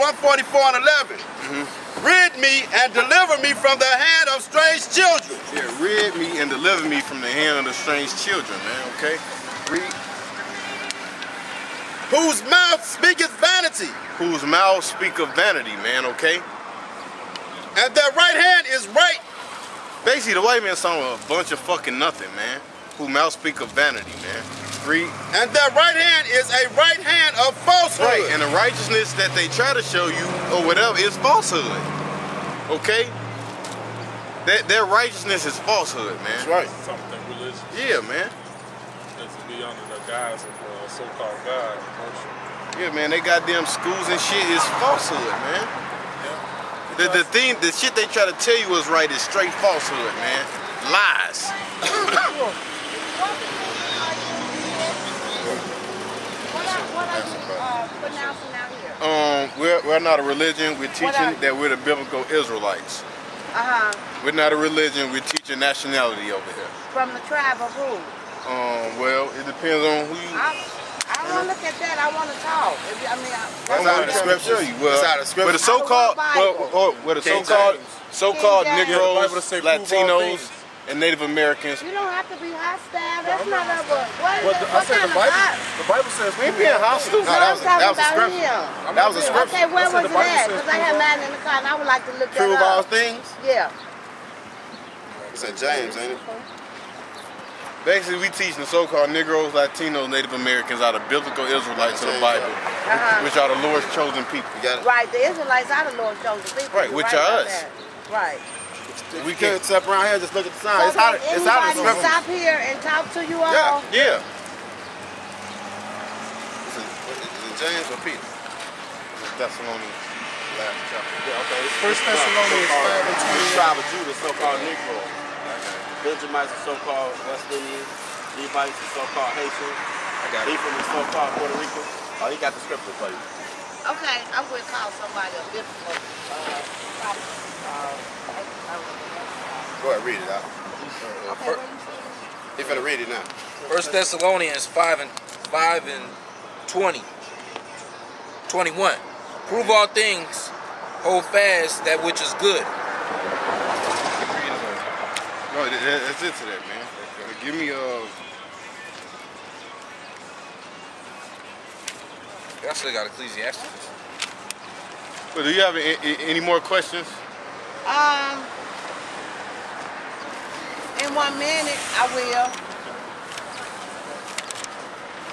144 and 11. Rid me and deliver me from the hand of strange children. Yeah, rid me and deliver me from the hand of the strange children, man, okay? Read. Whose mouth speaketh vanity. Whose mouth speak of vanity, man, okay? And their right hand is right. Basically, the white man sound a bunch of fucking nothing, man. Whose mouth speak of vanity, man. Read. And their right hand is a right hand of falsehood. Right, and the righteousness that they try to show you or whatever is falsehood. Okay? Their righteousness is falsehood, man. That's right. Something religious. Yeah, man. That's to be under the guise of so-called God. Yeah, man, they goddamn schools and shit is falsehood, man. Yeah. The shit they try to tell you is right is straight falsehood, man. Lies. What are you pronouncing out here? We're not a religion. We're teaching that we're the biblical Israelites. We're not a religion. We're teaching nationality over here. From the tribe of who? Well, it depends on who you. I don't want to look at that. I want to talk. That's out of the scripture. That's out of the scripture. But the so-called, so-called Negroes, Latinos, and Native Americans. You don't have to be hostile. That's not a book. I said the Bible says we ain't being hostile. No, that was a scripture. That was a scripture. Okay, where was it at? Because I have mine in the car and I would like to look that up. Prove all things? Yeah. It's in James, ain't it? Basically, we teach the so-called Negroes, Latinos, Native Americans are the biblical Israelites of the Bible, which are the Lord's chosen people. Right, the Israelites are the Lord's chosen people. Right, which are us. Right. We can't step around here and just look at the sign. So It's out of the scripture. stop here and talk to you all? Yeah. Is it James or Peter? Thessalonians, last chapter. Yeah, okay. First Thessalonians 5 and 2. The tribe of Judah, so-called Negro. Benjamites are so-called West Indians. Levites are so-called Haitians. Ephraim is so-called Puerto Rico. Oh, he got the scripture for you. Okay, I'm going to call somebody a biblical Go ahead, read it out. okay, He's finna read it now. First Thessalonians 5 and 20. 21. Prove all things, hold fast that which is good. No, that's it to that, man. Give me I still got Ecclesiastes. Well, do you have any more questions? In 1 minute, I will.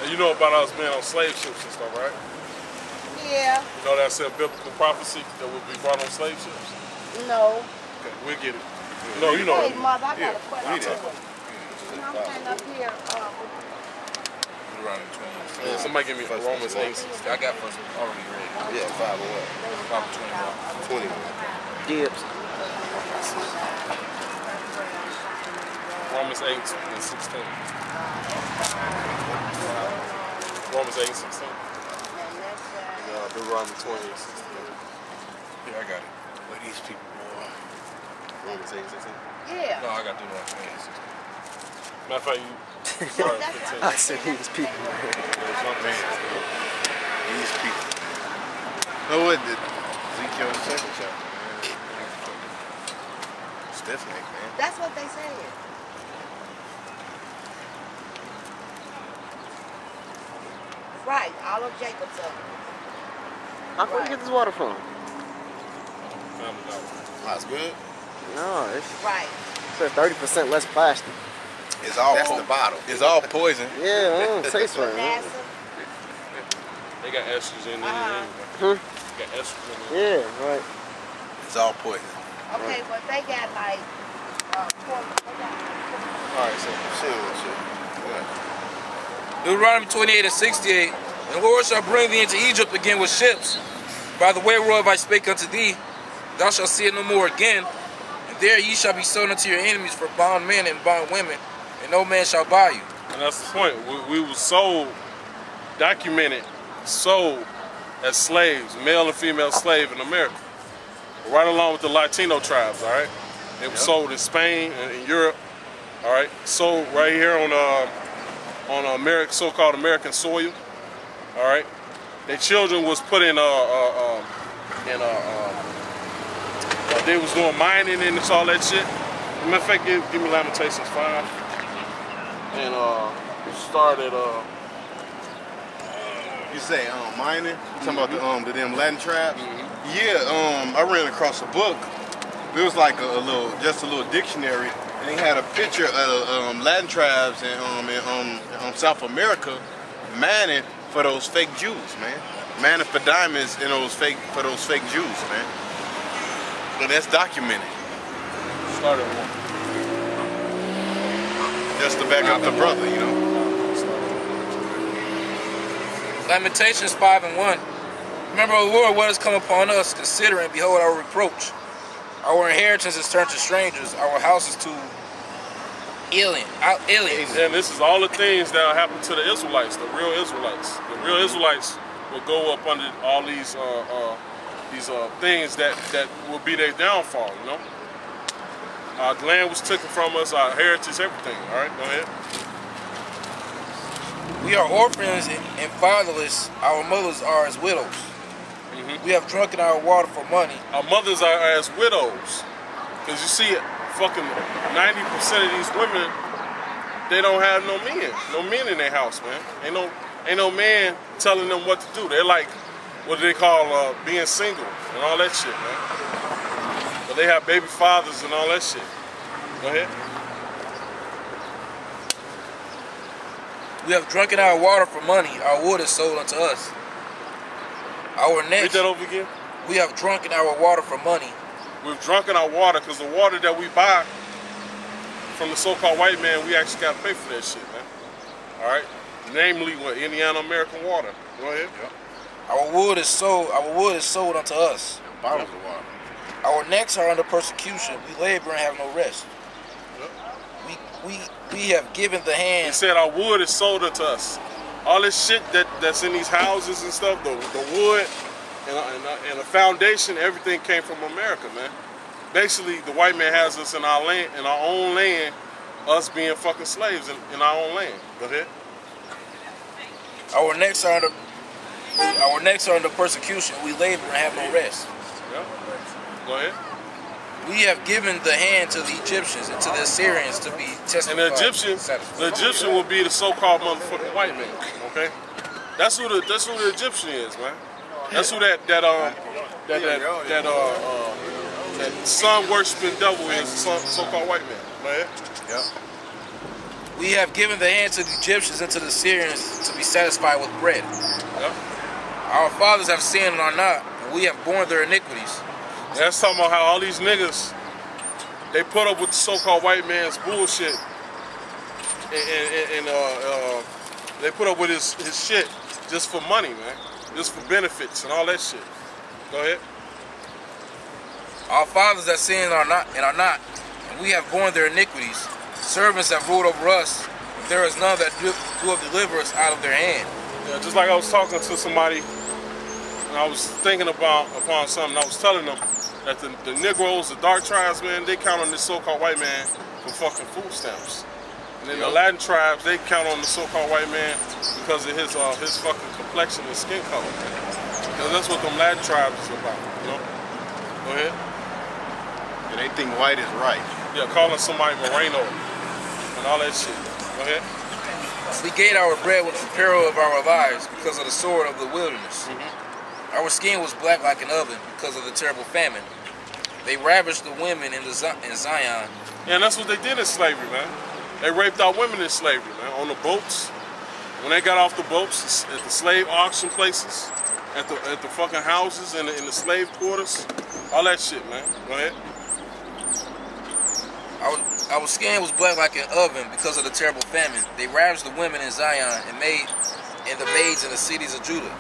And you know about us being on slave ships and stuff, right? Yeah. You know that's a biblical prophecy that will be brought on slave ships? No. Okay, we'll get it. No, you know. Hey, Mother, I got a question. read it. I'm standing up here. Deuteronomy 20. Yeah, somebody give me Romans 8. I got first already read. Yeah, 5 or what? About 21. 20. Gibbs. Romans 8 and 16. Romans 8 and 16. Deuteronomy 20 and 16. Here, I got it. Where these people, boy? Romans 8, 16. Yeah. No, I got Deuteronomy 20 and 16. Matter of fact, you. Sorry, 15. I said these people. These people. No, what did Ezekiel the second chapter, man? Stiff neck, man. That's what they said. Right, all of Jacob's of How can we get this water from? That's good. No, it's right. 30% less plastic. It's all that's the bottle. It's all poison. Yeah, I don't taste right. NASA. They got estrogen in it anyway. They got estrogen in it. Yeah, right. It's all poison. Okay, but they got like Alright, so shit. Deuteronomy 28 and 68. And the Lord shall bring thee into Egypt again with ships. By the way whereof I spake unto thee, thou shalt see it no more again. And there ye shall be sold unto your enemies for bondmen and bondwomen, and no man shall buy you. And that's the point. We were sold, documented, sold as slaves, male and female slave in America. Right along with the Latino tribes, all right? They were sold in Spain and in Europe, all right? Sold right here on American, so-called American soil, all right? Their children was put in and they was doing mining and all that shit. Matter of fact, give me Lamentations 5. And it started. You say mining? You talking about the them Latin tribes? Yeah. I ran across a book. It was like just a little dictionary, and he had a picture of Latin tribes in South America mining for those fake Jews, man. Mining for diamonds in for those fake Jews, man. But that's documented. Started one. Just to back up the brother, you know. Lamentations 5 and 1. Remember, O Lord, what has come upon us, consider and behold our reproach. Our inheritance is turned to strangers, our house is to aliens. And this is all the things that happened to the Israelites, the real Israelites. The real Israelites will go up under all these things that will be their downfall, you know. Our land was taken from us, our heritage, everything. All right, go ahead. We are orphans and fatherless. Our mothers are as widows. We have drunken our water for money. Our mothers are as widows. Because you see, fucking 90% of these women, they don't have no men in their house, man. Ain't no man telling them what to do. They're like, what do they call being single and all that shit, man. But they have baby fathers and all that shit. Go ahead. We have drunken our water for money. Our wood is sold unto us. Our next. Read that over again. We have drunken our water for money. We've drunken our water because the water that we buy from the so-called white man, we actually got to pay for that shit, man. All right. Namely, what? Indiana American water. Go ahead. Yep. Our wood is sold unto us. Bottles of water. Our necks are under persecution. We labor and have no rest. Yep. We have given the hand. He said our wood is sold unto us. All this shit that's in these houses and stuff, the wood and the foundation, everything came from America, man. Basically, the white man has us in our land, in our own land, us being fucking slaves in our own land. Go ahead. Our necks are under persecution. We labor and have no rest. Yeah. Go ahead. We have given the hand to the Egyptians and to the Assyrians to be testified. And the Egyptian will be the so-called motherfucking white man. Okay, that's who the Egyptian is, man. That's who that sun worshiping devil is, the so-called white man. Go ahead. Yep. We have given the hand to the Egyptians and to the Assyrians to be satisfied with bread. Yep. Our fathers have sinned and are not, and we have borne their iniquities. That's talking about how all these niggas, they put up with the so-called white man's bullshit, and they put up with his shit just for money, man, just for benefits and all that shit. Go ahead. Our fathers have sinned and are not, and we have borne their iniquities. Servants have ruled over us, and there is none that do deliver us out of their hand. Yeah, just like I was talking to somebody, and I was thinking upon something. I was telling them that the Negroes, the dark tribes, man, they count on this so-called white man for fucking food stamps. And then the Latin tribes, they count on the so-called white man because of his fucking complexion and skin color. Because that's what them Latin tribes is about, you know? Go ahead. And they think white is right. Yeah, calling somebody Moreno and all that shit. Go ahead. We gave our bread with the peril of our lives because of the sword of the wilderness. Our skin was black like an oven because of the terrible famine. They ravished the women in Zion. Yeah, and that's what they did in slavery, man. They raped our women in slavery, man, on the boats. When they got off the boats, at the slave auction places, at the fucking houses, in the slave quarters, all that shit, man. Go ahead. Our skin was black like an oven because of the terrible famine. They ravished the women in Zion and the maids in the cities of Judah.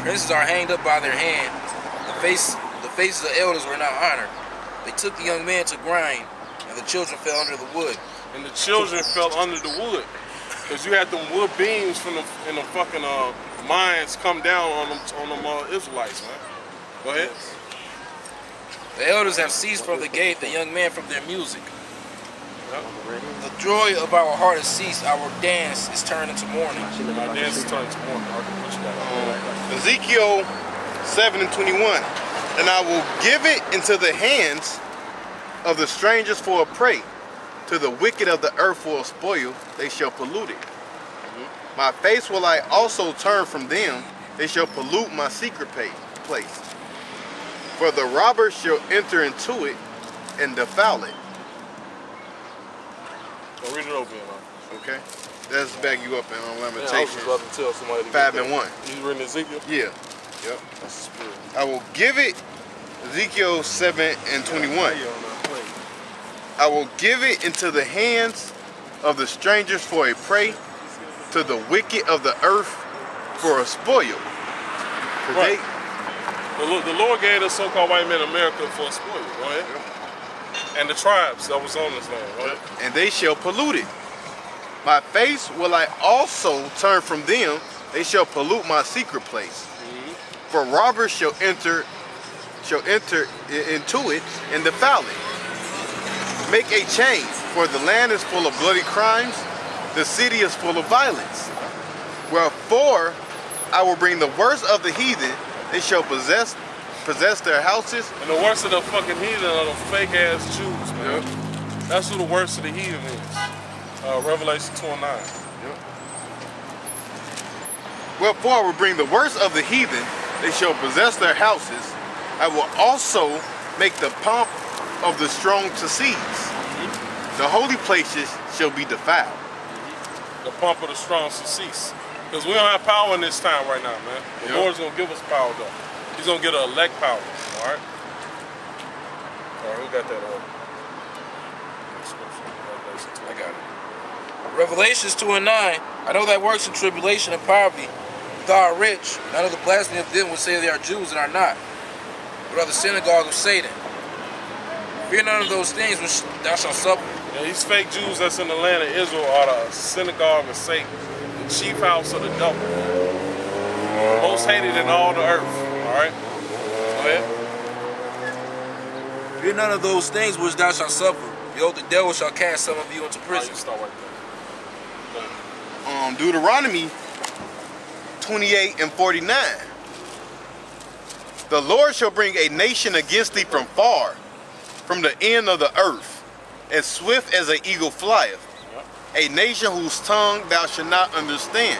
Princes are hanged up by their hand. The faces of the elders were not honored. They took the young men to grind, and the children fell under the wood. And the children fell under the wood, because you had them wood beams from the fucking mines come down on them Israelites, man. Go ahead. The elders have ceased from the gate, the young men from their music. Yep. The joy of our heart has ceased. Our dance is turned into mourning. My dance is turned to mourning. What you got? Ezekiel 7:21. And I will give it into the hands of the strangers for a prey. To the wicked of the earth for a spoil, they shall pollute it. My face will I also turn from them, they shall pollute my secret place. For the robber shall enter into it and defile it. So read it over again. Okay? That's back you up in Man, I was Lamentations just about to tell somebody to 5 get and that. 1. You reading Ezekiel? Yeah. Yep. That's the spirit. I will give it, Ezekiel 7 and 21. Yeah, on that plate. I will give it into the hands of the strangers for a prey, to the wicked of the earth for a spoil. Right. The Lord gave the so-called white men in America for a spoil. Go ahead. And the tribes that was on this land. Go ahead. And they shall pollute it. My face will I also turn from them, they shall pollute my secret place. For robbers shall enter into it and defile it. Make a change, for the land is full of bloody crimes, the city is full of violence. Wherefore I will bring the worst of the heathen, they shall possess their houses. And the worst of the fucking heathen are the fake ass Jews, man. Yep. That's who the worst of the heathen is. Revelation 2 and 9. Yep. Wherefore I will bring the worst of the heathen, they shall possess their houses. I will also make the pomp of the strong to cease. The holy places shall be defiled. The pomp of the strong to cease. Because we don't have power in this time right now, man. The Lord's going to give us power, though. He's going to get an elect power, all right? All right, who got that over? I got it. Revelations 2 and 9. I know that works in tribulation and poverty. If thou art rich, none of the blasphemy of them would say they are Jews and are not, but are the synagogue of Satan. Fear none of those things which thou shalt suffer. Yeah, these fake Jews that's in the land of Israel are the synagogue of Satan, the chief house of the devil, most hated in all the earth. All right, go ahead. Fear none of those things which thou shalt suffer. Behold, the devil shall cast some of you into All right, prison. you start right there. Deuteronomy 28 and 49. The Lord shall bring a nation against thee from far, from the end of the earth, as swift as an eagle flieth. A nation whose tongue thou shalt not understand.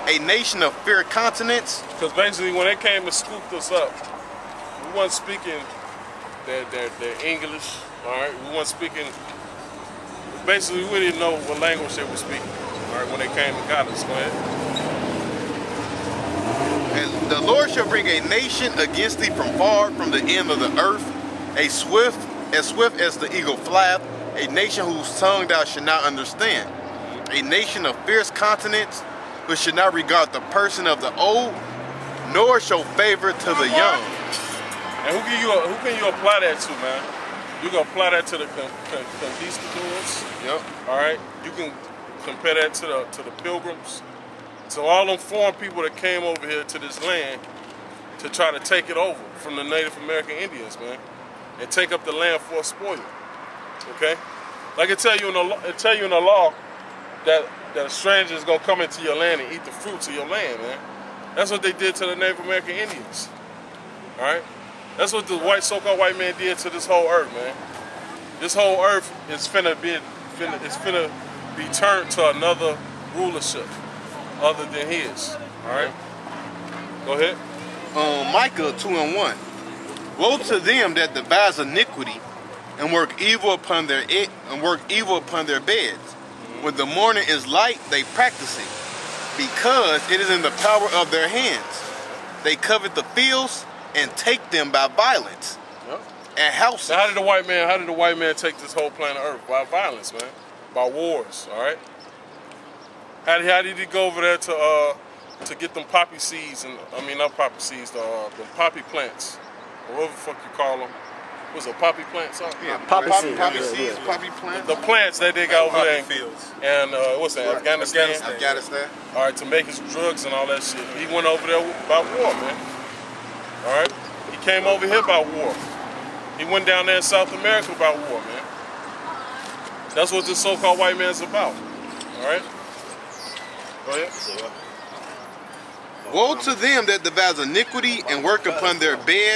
A nation of fair countenance. Because basically when they came and scooped us up, we weren't speaking their English, all right? We weren't speaking, basically we didn't know what language they were speaking, all right, when they came and got us. Go ahead. And the Lord shall bring a nation against thee from far, from the end of the earth, as swift as the eagle flieth, a nation whose tongue thou shalt not understand, a nation of fierce countenance, which should not regard the person of the old, nor show favor to the young. And who can you apply that to, man? You can apply that to the conquistadors. Yep. All right. You can compare that to the pilgrims. So all them foreign people that came over here to this land to try to take it over from the Native American Indians, man, and take up the land for a spoil. Okay. Like it tell you in the law that a stranger is gonna come into your land and eat the fruits of your land, man. That's what they did to the Native American Indians. All right. That's what the so-called white man did to this whole earth, man. This whole earth is finna be turned to another rulership other than his. All right. Go ahead. Micah 2 and 1. Woe to them that devise iniquity and work evil upon their beds. When the morning is light, they practice it, because it is in the power of their hands. They covet the fields and take them by violence. Yep. And houses. Now, how did the white man take this whole planet Earth? By violence, man. By wars. All right. How did he go over there to get them poppy seeds and not poppy seeds, the poppy plants, or whatever the fuck you call them? What's it, poppy plants? Yeah, Poppy seeds. poppy plants. The plants that they got over there. Fields. And what's that? Right. Afghanistan. Afghanistan. All right, to make his drugs and all that shit. He went over there by war, man. All right. He came over here by war. He went down there in South America by war, man. That's what this so-called white man's about. All right. Go ahead. Woe to them that devise iniquity and work upon their bed